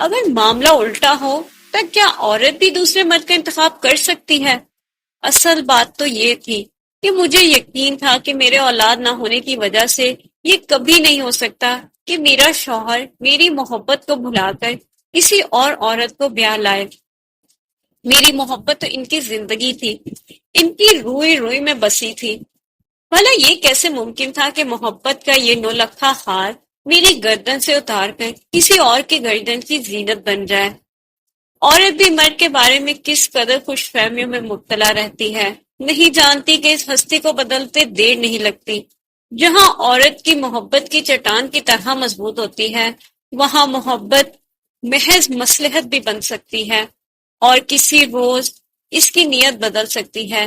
اگر معاملہ الٹا ہو تو کیا عورت بھی دوسرے مرد کا انتخاب کر سکتی ہے؟ اصل بات تو یہ تھی کہ مجھے یقین تھا کہ میرے اولاد نہ ہونے کی وجہ سے یہ کبھی نہیں ہو سکتا کہ میرا شوہر میری محبت کو بھلا کر کسی اور عورت کو بیاہ لائے۔ میری محبت تو ان کی زندگی تھی، ان کی روئی روئی میں بسی تھی۔ بھلا یہ کیسے ممکن تھا کہ محبت کا یہ نولکھا ہار میری گردن سے اتار کر کسی اور کی گردن کی زینت بن جائے؟ عورت بھی مرد کے بارے میں کس قدر خوش فہمیوں میں مبتلا رہتی ہے، نہیں جانتی کہ اس ہستی کو بدلتے دیر نہیں لگتی۔ جہاں عورت کی محبت کی چٹان کی طرح مضبوط ہوتی ہے، وہاں محبت محض مصلحت بھی بن سکتی ہے اور کسی روز اس کی نیت بدل سکتی ہے۔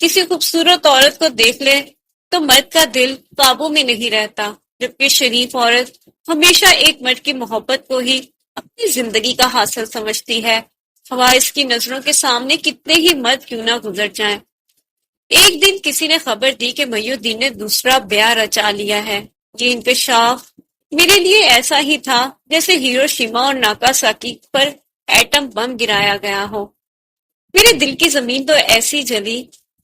کسی خوبصورت عورت کو دیکھ لے تو مرد کا دل قابو میں نہیں رہتا، جبکہ شریف عورت ہمیشہ ایک مرد کی محبت کو ہی اپنی زندگی کا حاصل سمجھتی ہے، خواہ اس کی نظروں کے سامنے کتنے ہی مرد کیوں نہ گزر جائیں۔ ایک دن کسی نے خبر دی کہ محی الدین نے دوسرا بیاہ رچا لیا ہے۔ یہ انکشاف میرے لیے ایسا ہی تھا جیسے ہیروشیما اور ناگاساکی پر ایٹم بم گرایا گیا ہو۔ میرے دل کی زمین تو ایسی جلی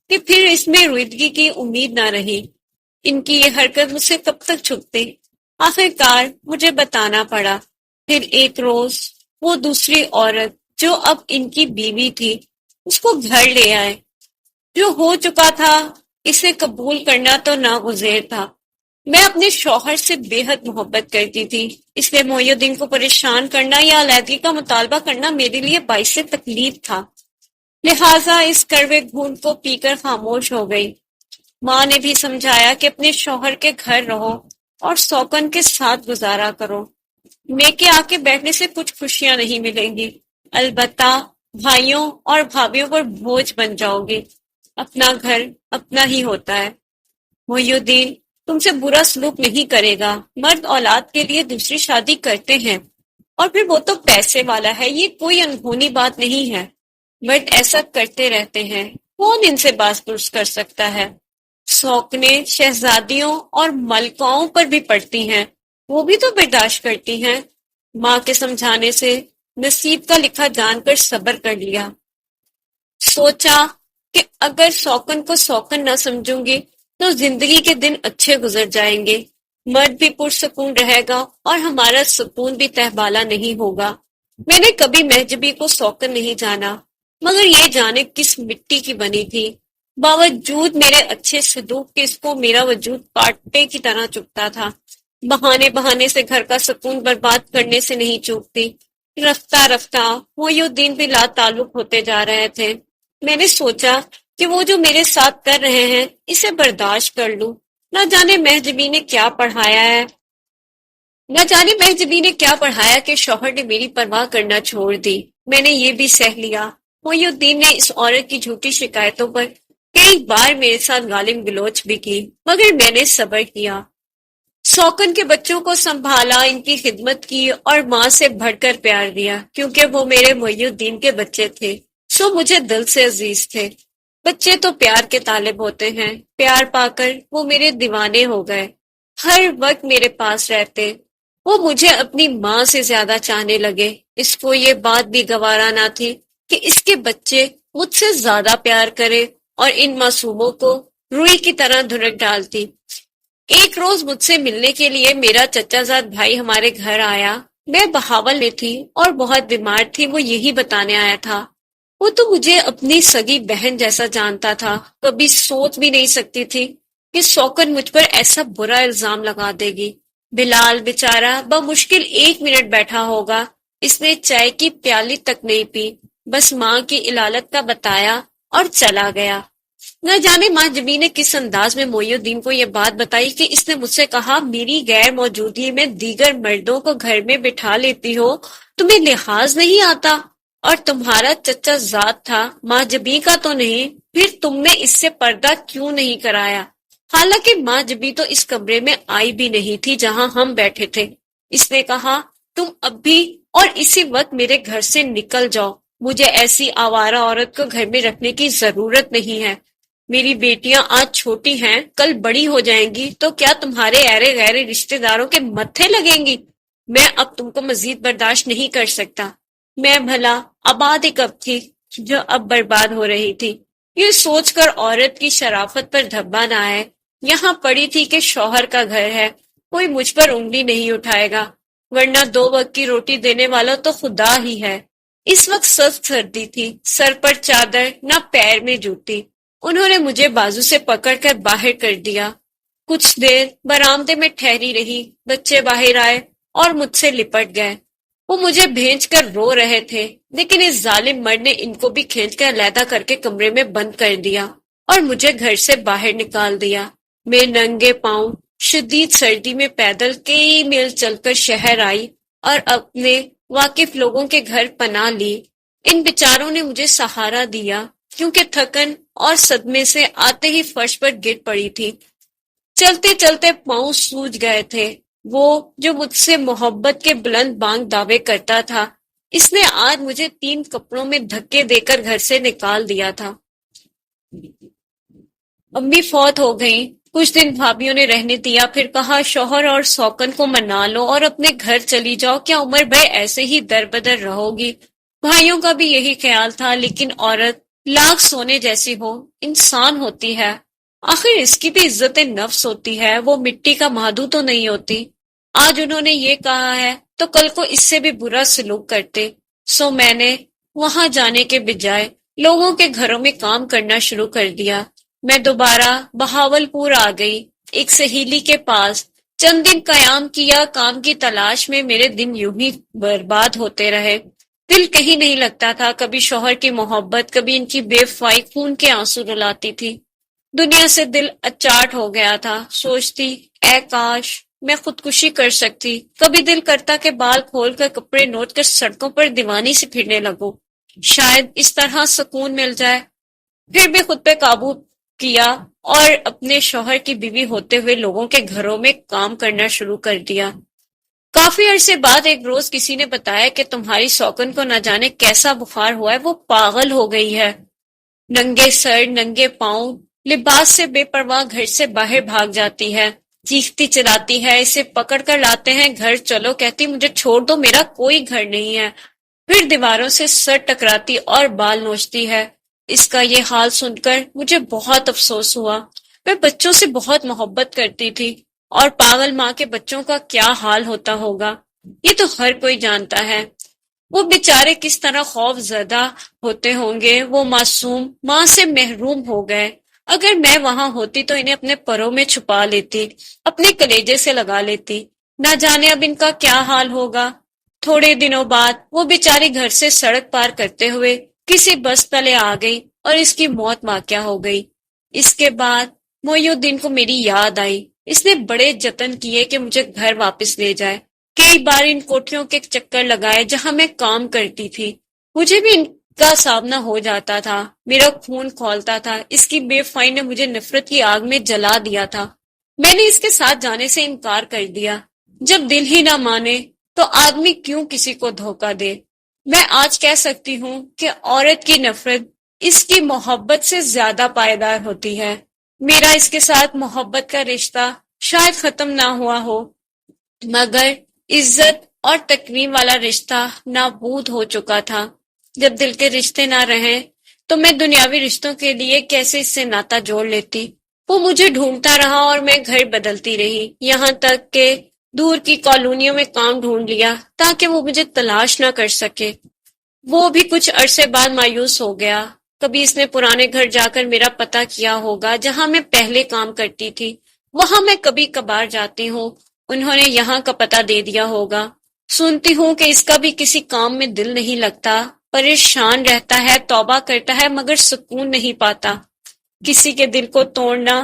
کہ پھر اس میں رویدگی کی امید نہ رہی۔ ان کی یہ حرکت مجھ سے کب تک چھپتی؟ آخر کار مجھے بتانا پڑا۔ پھر ایک روز وہ دوسری عورت جو اب ان کی بیوی تھی اس کو گھر لے آئے۔ جو ہو چکا تھا اسے قبول کرنا تو ناگزیر تھا۔ میں اپنے شوہر سے بے حد محبت کرتی تھی، اس لیے محی الدین کو پریشان کرنا یا علیحدگی کا مطالبہ کرنا میرے لیے باعث تکلیف تھا، لہٰذا اس کڑوے گھونٹ کو پی کر خاموش ہو گئی۔ ماں نے بھی سمجھایا کہ اپنے شوہر کے گھر رہو اور سوکن کے ساتھ گزارا کرو، میکے آ کے بیٹھنے سے کچھ خوشیاں نہیں ملیں گی، البتہ بھائیوں اور بھابھیوں پر بوجھ بن جاؤ گی۔ اپنا گھر اپنا ہی ہوتا ہے۔ محی الدین تم سے برا سلوک نہیں کرے گا، مرد اولاد کے لیے دوسری شادی کرتے ہیں، اور پھر وہ تو پیسے والا ہے، یہ کوئی انہونی بات نہیں ہے۔ مرد ایسا کرتے رہتے ہیں، کون ان سے باز پرس کر سکتا ہے؟ سوکنیں شہزادیوں اور ملکاؤں پر بھی پڑتی ہیں، وہ بھی تو برداشت کرتی ہیں۔ ماں کے سمجھانے سے نصیب کا لکھا جان کر صبر کر لیا۔ سوچا کہ اگر سوکن کو سوکن نہ سمجھوں گی تو زندگی کے دن اچھے گزر جائیں گے، مرد بھی پرسکون رہے گا اور ہمارا سکون بھی تہبالا نہیں ہوگا۔ میں نے کبھی مہجبی کو سوکن نہیں جانا، مگر یہ جانے کس مٹی کی بنی تھی۔ باوجود میرے اچھے سلوک کے اس کو میرا وجود کانٹے کی طرح چبھتا تھا۔ بہانے بہانے سے گھر کا سکون برباد کرنے سے نہیں چوکتی۔ رفتہ رفتہ محی الدین بھی لا تعلق ہوتے جا رہے تھے۔ میں نے سوچا کہ وہ جو میرے ساتھ کر رہے ہیں اسے برداشت کر لوں۔ نہ جانے مہجبی نے کیا پڑھایا ہے، نہ جانے مہجبی نے کیا پڑھایا کہ شوہر نے میری پرواہ کرنا چھوڑ دی۔ میں نے یہ بھی سہ لیا۔ محی الدین نے اس عورت کی جھوٹی شکایتوں پر کئی بار میرے ساتھ گالم گلوچ بھی کی، مگر میں نے صبر کیا۔ سوکن کے بچوں کو سنبھالا، ان کی خدمت کی اور ماں سے بڑھ کر پیار دیا، کیونکہ وہ میرے محی الدین کے بچے تھے، سو مجھے دل سے عزیز تھے۔ بچے تو پیار کے طالب ہوتے ہیں، پیار پا کر وہ میرے دیوانے ہو گئے، ہر وقت میرے پاس رہتے۔ وہ مجھے اپنی ماں سے زیادہ چاہنے لگے۔ اس کو یہ بات بھی گوارا نہ تھی کہ اس کے بچے مجھ سے زیادہ پیار کرے اور ان معصوموں کو روئی کی طرح دھنک ڈالتی۔ ایک روز مجھ سے ملنے کے لیے میرا چچا زاد بھائی ہمارے گھر آیا۔ میں بہاول میں تھی اور بہت بیمار تھی، وہ یہی بتانے آیا تھا۔ وہ تو مجھے اپنی سگی بہن جیسا جانتا تھا، کبھی سوچ بھی نہیں سکتی تھی کہ سوکن مجھ پر ایسا برا الزام لگا دے گی۔ بلال بیچارہ بمشکل 1 منٹ بیٹھا ہوگا، اس نے چائے کی پیالی تک نہیں پی، بس ماں کی علالت کا بتایا اور چلا گیا۔ نہ جانے ماں جبی نے کس انداز میں محی الدین کو یہ بات بتائی کہ اس نے مجھ سے کہا، میری غیر موجودگی میں دیگر مردوں کو گھر میں بٹھا لیتی ہو، تمہیں لحاظ نہیں آتا؟ اور تمہارا چچا زاد تھا، ماں جبی کا تو نہیں، پھر تم نے اس سے پردہ کیوں نہیں کرایا؟ حالانکہ ماں جبی تو اس کمرے میں آئی بھی نہیں تھی جہاں ہم بیٹھے تھے۔ اس نے کہا، تم اب بھی اور اسی وقت میرے گھر سے نکل جاؤ، مجھے ایسی آوارہ عورت کو گھر میں رکھنے کی ضرورت نہیں ہے۔ میری بیٹیاں آج چھوٹی ہیں، کل بڑی ہو جائیں گی تو کیا تمہارے ایرے غیر رشتہ داروں کے متھے لگیں گی؟ میں اب تم کو مزید برداشت نہیں کر سکتا۔ میں بھلا آباد ایک اب تھی جو اب برباد ہو رہی تھی۔ یہ سوچ کر عورت کی شرافت پر دھبا نہ آئے، یہاں پڑی تھی کہ شوہر کا گھر ہے، کوئی مجھ پر انگلی نہیں اٹھائے گا، ورنہ 2 وقت کی روٹی دینے والا تو خدا ہی ہے۔ اس وقت سخت سردی تھی، سر پر چادر، نہ پیر میں جوتی۔ انہوں نے مجھے بازو سے پکڑ کر باہر کر دیا۔ کچھ دیر برآمدے میں ٹھہری رہی، بچے باہر آئے اور مجھ سے لپٹ گئے۔ وہ مجھے بھینچ کر رو رہے تھے، لیکن اس ظالم مرد نے ان کو بھی کھینچ کر علیحدہ کر کے کمرے میں بند کر دیا اور مجھے گھر سے باہر نکال دیا۔ میں ننگے پاؤں شدید سردی میں پیدل کئی میل چل کر شہر آئی اور اپنے واقف لوگوں کے گھر پناہ لی۔ ان بیچاروں نے مجھے سہارا دیا کیونکہ تھکن اور صدمے سے آتے ہی فرش پر گر پڑی تھی۔ چلتے چلتے پاؤں سوج گئے تھے۔ وہ جو مجھ سے محبت کے بلند بانگ دعوے کرتا تھا، اس نے آج مجھے 3 کپڑوں میں دھکے دے کر گھر سے نکال دیا تھا۔ امی فوت ہو گئیں، کچھ دن بھابھیوں نے رہنے دیا، پھر کہا شوہر اور سوکن کو منا لو اور اپنے گھر چلی جاؤ، کیا عمر بھر ایسے ہی در بدر رہو گی؟ بھائیوں کا بھی یہی خیال تھا، لیکن عورت لاکھ سونے جیسی ہو، انسان ہوتی ہے، آخر اس کی بھی عزت نفس ہوتی ہے، وہ مٹی کا مادو تو نہیں ہوتی۔ آج انہوں نے یہ کہا ہے تو کل کو اس سے بھی برا سلوک کرتے، سو میں نے وہاں جانے کے بجائے لوگوں کے گھروں میں کام کرنا شروع کر دیا۔ میں دوبارہ بہاولپور آ گئی، ایک سہیلی کے پاس۔ چند دن قیام کیا، کام کی تلاش میں میرے دن یوں ہی برباد ہوتے رہے۔ دل کہیں نہیں لگتا تھا، کبھی شوہر کی محبت، کبھی ان کی بے وفائی خون کے آنسو رلاتی تھی۔ دنیا سے دل اچاٹ ہو گیا تھا، سوچتی اے کاش میں خودکشی کر سکتی۔ کبھی دل کرتا کہ بال کھول کر کپڑے نوچ کر سڑکوں پر دیوانی سے پھرنے لگوں، شاید اس طرح سکون مل جائے۔ پھر بھی خود پہ قابو کیا اور اپنے شوہر کی بیوی ہوتے ہوئے لوگوں کے گھروں میں کام کرنا شروع کر دیا۔ کافی عرصے بعد ایک روز کسی نے بتایا کہ تمہاری سوکن کو نہ جانے کیسا بخار ہوا ہے، وہ پاگل ہو گئی ہے۔ ننگے سر، ننگے پاؤں، لباس سے بے پرواہ گھر سے باہر بھاگ جاتی ہے، چیختی چلاتی ہے، اسے پکڑ کر لاتے ہیں گھر چلو، کہتی مجھے چھوڑ دو، میرا کوئی گھر نہیں ہے۔ پھر دیواروں سے سر ٹکراتی اور بال نوچتی ہے۔ اس کا یہ حال سن کر مجھے بہت افسوس ہوا۔ میں بچوں سے بہت محبت کرتی تھی، اور پاگل ماں کے بچوں کا کیا حال ہوتا ہوگا یہ تو ہر کوئی جانتا ہے۔ وہ بیچارے کس طرح خوف زدہ ہوتے ہوں گے، وہ معصوم ماں سے محروم ہو گئے۔ اگر میں وہاں ہوتی تو انہیں اپنے پروں میں چھپا لیتی، اپنے کلیجے سے لگا لیتی، نہ جانے اب ان کا کیا حال ہوگا۔ تھوڑے دنوں بعد وہ بیچاری گھر سے سڑک پار کرتے ہوئے کسی بس تلے آ گئی اور اس کی موت واقع ہو گئی۔ اس کے بعد معی الدین کو میری یاد آئی۔ اس نے بڑے جتن کیے کہ مجھے گھر واپس لے جائے، کئی بار ان کوٹھیوں کے چکر لگائے جہاں میں کام کرتی تھی، مجھے بھی ان کا سامنا ہو جاتا تھا، میرا خون کھولتا تھا۔ اس کی بے وفائی نے مجھے نفرت کی آگ میں جلا دیا تھا۔ میں نے اس کے ساتھ جانے سے انکار کر دیا۔ جب دل ہی نہ مانے تو آدمی کیوں کسی کو دھوکہ دے؟ میں آج کہہ سکتی ہوں کہ عورت کی نفرت اس کی محبت سے زیادہ پائیدار ہوتی ہے۔ میرا اس کے ساتھ محبت کا رشتہ شاید ختم نہ ہوا ہو، مگر عزت اور تکریم والا رشتہ نابود ہو چکا تھا۔ جب دل کے رشتے نہ رہیں تو میں دنیاوی رشتوں کے لیے کیسے اس سے ناتا جوڑ لیتی؟ وہ مجھے ڈھونڈتا رہا اور میں گھر بدلتی رہی، یہاں تک کہ دور کی کالونیوں میں کام ڈھونڈ لیا تاکہ وہ مجھے تلاش نہ کر سکے۔ وہ بھی کچھ عرصے بعد مایوس ہو گیا۔ کبھی اس نے پرانے گھر جا کر میرا پتہ کیا ہوگا جہاں میں پہلے کام کرتی تھی، وہاں میں کبھی کبھار جاتی ہوں، انہوں نے یہاں کا پتہ دے دیا ہوگا۔ سنتی ہوں کہ اس کا بھی کسی کام میں دل نہیں لگتا، پریشان رہتا ہے، توبہ کرتا ہے مگر سکون نہیں پاتا۔ کسی کے دل کو توڑنا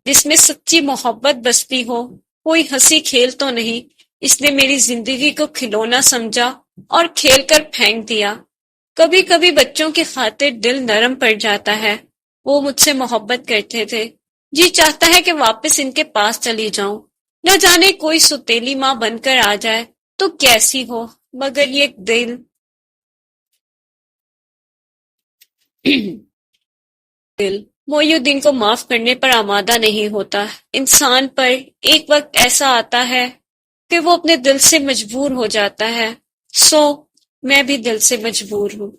جس میں سچی محبت بستی ہو، کوئی ہنسی کھیل تو نہیں۔ اس نے میری زندگی کو کھلونا سمجھا اور کھیل کر پھینک دیا۔ کبھی کبھی بچوں کی خاطر دل نرم پڑ جاتا ہے، وہ مجھ سے محبت کرتے تھے، جی چاہتا ہے کہ واپس ان کے پاس چلی جاؤں، نہ جانے کوئی ستیلی ماں بن کر آ جائے تو کیسی ہو، مگر یہ دل دل معی الدین کو معاف کرنے پر آمادہ نہیں ہوتا۔ انسان پر ایک وقت ایسا آتا ہے کہ وہ اپنے دل سے مجبور ہو جاتا ہے، سو میں بھی دل سے مجبور ہوں۔